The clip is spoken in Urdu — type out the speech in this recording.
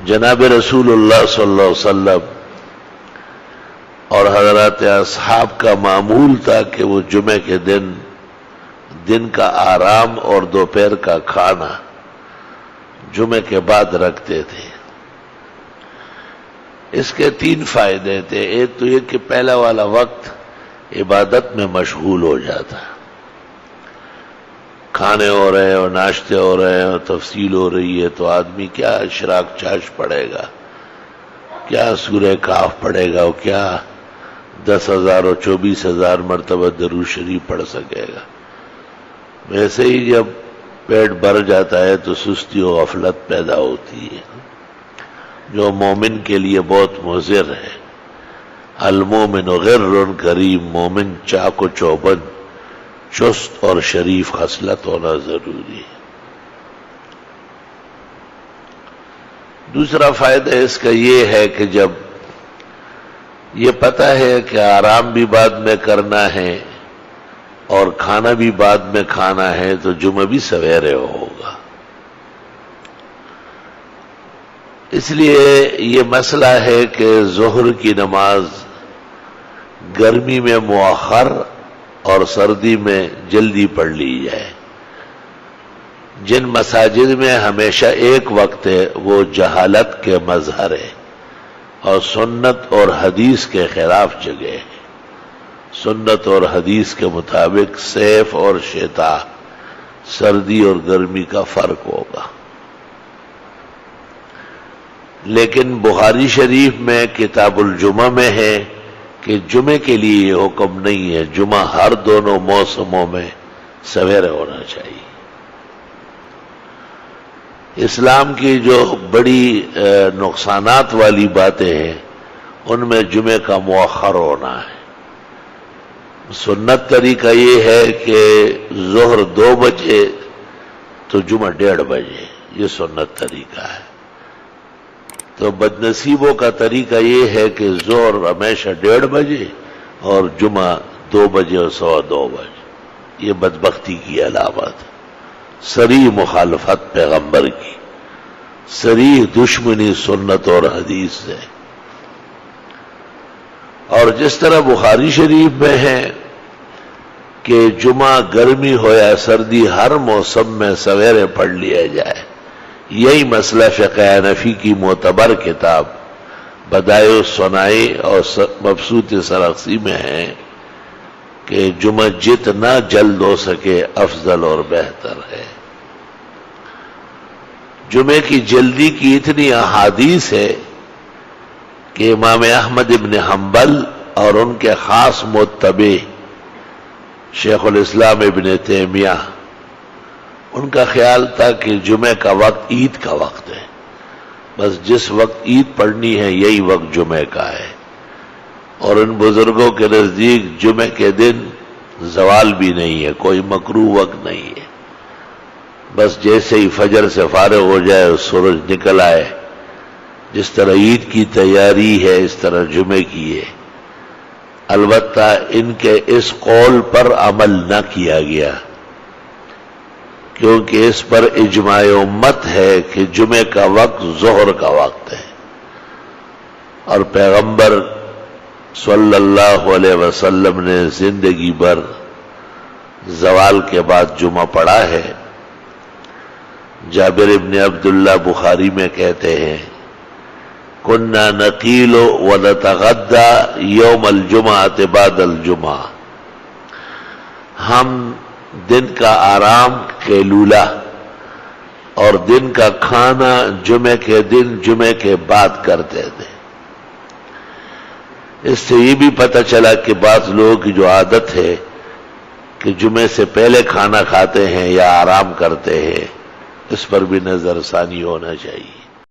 جناب رسول اللہ صلی اللہ علیہ وسلم اور حضرات اصحاب کا معمول تھا کہ وہ جمعے کے دن کا آرام اور دوپہر کا کھانا جمعے کے بعد رکھتے تھے۔ اس کے 3 فائدے تھے۔ ایک تو یہ کہ پہلا والا وقت عبادت میں مشغول ہو جاتا، کھانے ہو رہے ہیں اور ناشتے ہو رہے ہیں اور تفصیل ہو رہی ہے، تو آدمی کیا اشراق چاش پڑھے گا، کیا سورہ کاف پڑھے گا، اور کیا 10,000 اور 24,000 مرتبہ درود شریف پڑھ سکے گا۔ ویسے ہی جب پیٹ بھر جاتا ہے تو سستی و غفلت پیدا ہوتی ہے، جو مومن کے لیے بہت مضر ہے۔ المومن غر کریم، مومن چاق و چوبند، چست اور شریف خصلت ہونا ضروری ہے۔ دوسرا فائدہ اس کا یہ ہے کہ جب یہ پتہ ہے کہ آرام بھی بعد میں کرنا ہے اور کھانا بھی بعد میں کھانا ہے، تو جمعہ بھی سویرے ہوگا۔ اس لیے یہ مسئلہ ہے کہ ظہر کی نماز گرمی میں مؤخر اور سردی میں جلدی پڑھ لی جائے۔ جن مساجد میں ہمیشہ ایک وقت ہے وہ جہالت کے مظہر ہے اور سنت اور حدیث کے خلاف جگہ ہے۔ سنت اور حدیث کے مطابق صیف اور شتاء، سردی اور گرمی کا فرق ہوگا۔ لیکن بخاری شریف میں کتاب الجمعہ میں ہے کہ جمعے کے لیے یہ حکم نہیں ہے، جمعہ ہر دونوں موسموں میں سویرے ہونا چاہیے۔ اسلام کی جو بڑی نقصانات والی باتیں ہیں ان میں جمعے کا مؤخر ہونا ہے۔ سنت طریقہ یہ ہے کہ ظہر 2 بجے تو جمعہ 1:30 بجے، یہ سنت طریقہ ہے۔ تو بدنصیبوں کا طریقہ یہ ہے کہ ظہر ہمیشہ 1:30 بجے اور جمعہ 2 بجے اور 2:15 بجے، یہ بدبختی کی علامت ہے، صریح مخالفت پیغمبر کی، صریح دشمنی سنت اور حدیث سے۔ اور جس طرح بخاری شریف میں ہے کہ جمعہ گرمی ہو یا سردی ہر موسم میں سویرے پڑھ لیا جائے، یہی مسئلہ فقہ حنفی کی معتبر کتاب بدائع الصنائع اور مبسوط سرخسی میں ہے کہ جمعہ جتنا جلد ہو سکے افضل اور بہتر ہے۔ جمعے کی جلدی کی اتنی احادیث ہے کہ امام احمد ابن حنبل اور ان کے خاص متبع شیخ الاسلام ابن تیمیہ، ان کا خیال تھا کہ جمعے کا وقت عید کا وقت ہے، بس جس وقت عید پڑھنی ہے یہی وقت جمعے کا ہے۔ اور ان بزرگوں کے نزدیک جمعے کے دن زوال بھی نہیں ہے، کوئی مکروہ وقت نہیں ہے، بس جیسے ہی فجر سے فارغ ہو جائے اور سورج نکل آئے، جس طرح عید کی تیاری ہے اس طرح جمعے کی ہے۔ البتہ ان کے اس قول پر عمل نہ کیا گیا، کیونکہ اس پر اجماع امت ہے کہ جمعے کا وقت ظہر کا وقت ہے، اور پیغمبر صلی اللہ علیہ وسلم نے زندگی بھر زوال کے بعد جمعہ پڑھا ہے۔ جابر ابن عبداللہ بخاری میں کہتے ہیں کننا نقیل ونتغدى یوم الجمعۃ بعد الجمعہ، ہم دن کا آرام قیلولہ اور دن کا کھانا جمعے کے دن جمعے کے بعد کرتے تھے۔ اس سے یہ بھی پتہ چلا کہ بعض لوگوں کی جو عادت ہے کہ جمعے سے پہلے کھانا کھاتے ہیں یا آرام کرتے ہیں، اس پر بھی نظر ثانی ہونا چاہیے۔